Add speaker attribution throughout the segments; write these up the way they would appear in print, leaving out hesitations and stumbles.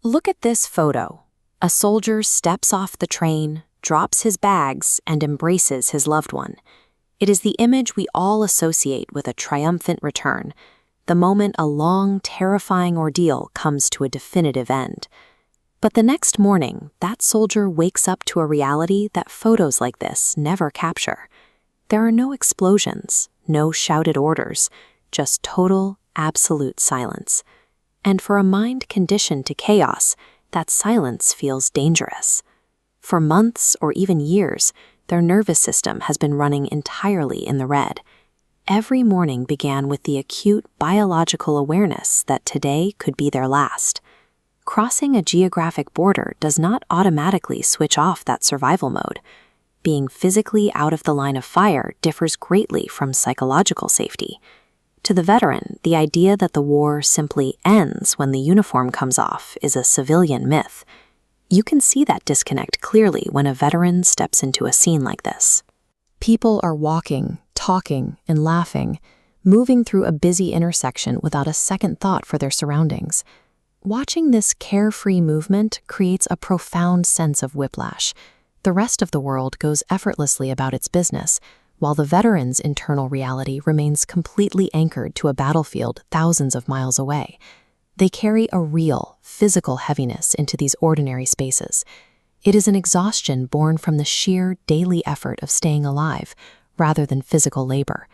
Speaker 1: Look at this photo. A soldier steps off the train, drops his bags, and embraces his loved one. It is the image we all associate with a triumphant return, the moment a long, terrifying ordeal comes to a definitive end. But the next morning, that soldier wakes up to a reality that photos like this never capture. There are no explosions, no shouted orders, just total, absolute silence. And for a mind conditioned to chaos, that silence feels dangerous. For months or even years, their nervous system has been running entirely in the red. Every morning began with the acute biological awareness that today could be their last. Crossing a geographic border does not automatically switch off that survival mode. Being physically out of the line of fire differs greatly from psychological safety. To the veteran, the idea that the war simply ends when the uniform comes off is a civilian myth. You can see that disconnect clearly when a veteran steps into a scene like this. People are walking, talking, and laughing, moving through a busy intersection without a second thought for their surroundings. Watching this carefree movement creates a profound sense of whiplash. The rest of the world goes effortlessly about its business, while the veteran's internal reality remains completely anchored to a battlefield thousands of miles away. They carry a real, physical heaviness into these ordinary spaces. It is an exhaustion born from the sheer daily effort of staying alive, rather than physical labor.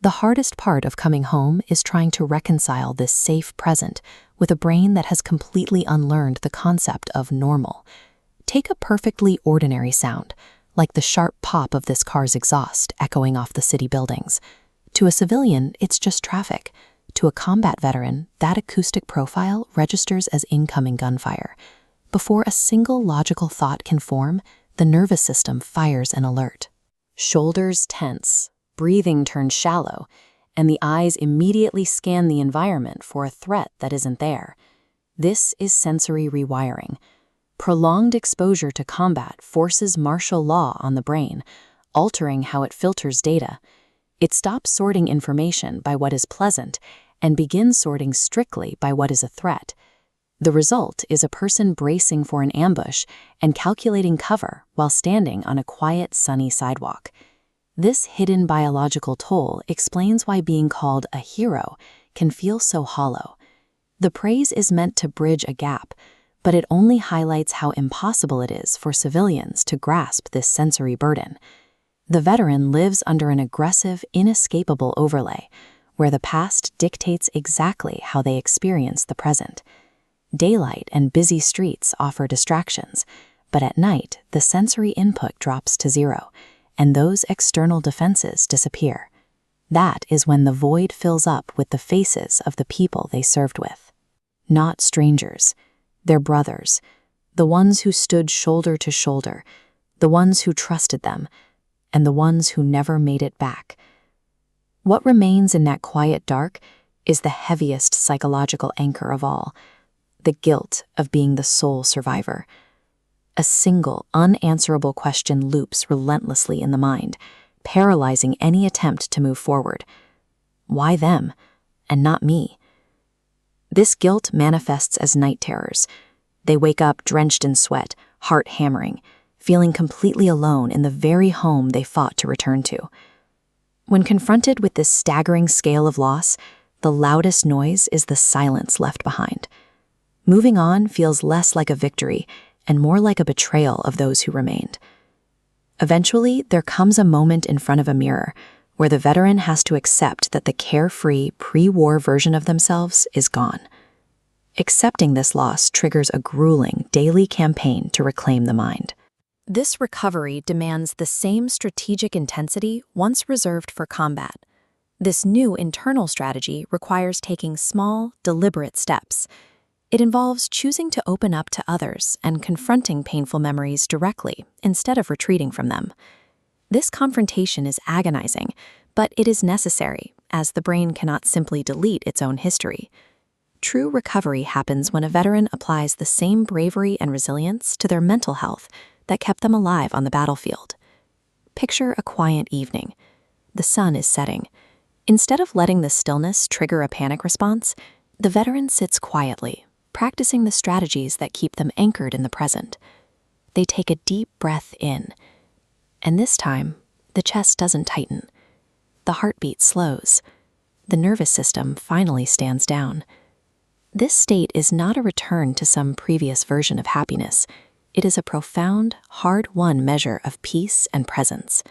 Speaker 1: The hardest part of coming home is trying to reconcile this safe present with a brain that has completely unlearned the concept of normal. Take a perfectly ordinary sound, like the sharp pop of this car's exhaust echoing off the city buildings. To a civilian, it's just traffic. To a combat veteran, that acoustic profile registers as incoming gunfire. Before a single logical thought can form, the nervous system fires an alert. Shoulders tense, breathing turns shallow, and the eyes immediately scan the environment for a threat that isn't there. This is sensory rewiring. Prolonged exposure to combat forces martial law on the brain, altering how it filters data. It stops sorting information by what is pleasant and begins sorting strictly by what is a threat. The result is a person bracing for an ambush and calculating cover while standing on a quiet, sunny sidewalk. This hidden biological toll explains why being called a hero can feel so hollow. The praise is meant to bridge a gap, but it only highlights how impossible it is for civilians to grasp this sensory burden. The veteran lives under an aggressive, inescapable overlay, where the past dictates exactly how they experience the present. Daylight and busy streets offer distractions, but at night, the sensory input drops to zero, and those external defenses disappear. That is when the void fills up with the faces of the people they served with. Not strangers. Their brothers, the ones who stood shoulder to shoulder, the ones who trusted them, and the ones who never made it back. What remains in that quiet dark is the heaviest psychological anchor of all, the guilt of being the sole survivor. A single, unanswerable question loops relentlessly in the mind, paralyzing any attempt to move forward. Why them, and not me? This guilt manifests as night terrors. They wake up drenched in sweat, heart hammering, feeling completely alone in the very home they fought to return to. When confronted with this staggering scale of loss, the loudest noise is the silence left behind. Moving on feels less like a victory and more like a betrayal of those who remained. Eventually, there comes a moment in front of a mirror where the veteran has to accept that the carefree, pre-war version of themselves is gone. Accepting this loss triggers a grueling, daily campaign to reclaim the mind. This recovery demands the same strategic intensity once reserved for combat. This new internal strategy requires taking small, deliberate steps. It involves choosing to open up to others and confronting painful memories directly instead of retreating from them. This confrontation is agonizing, but it is necessary, as the brain cannot simply delete its own history. True recovery happens when a veteran applies the same bravery and resilience to their mental health that kept them alive on the battlefield. Picture a quiet evening. The sun is setting. Instead of letting the stillness trigger a panic response, the veteran sits quietly, practicing the strategies that keep them anchored in the present. They take a deep breath in, and this time, the chest doesn't tighten. The heartbeat slows. The nervous system finally stands down. This state is not a return to some previous version of happiness. It is a profound, hard-won measure of peace and presence.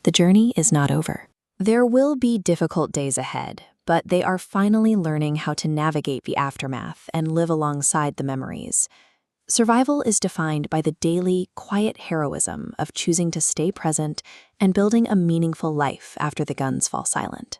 Speaker 1: The journey is not over. There will be difficult days ahead, but they are finally learning how to navigate the aftermath and live alongside the memories. Survival is defined by the daily, quiet heroism of choosing to stay present and building a meaningful life after the guns fall silent.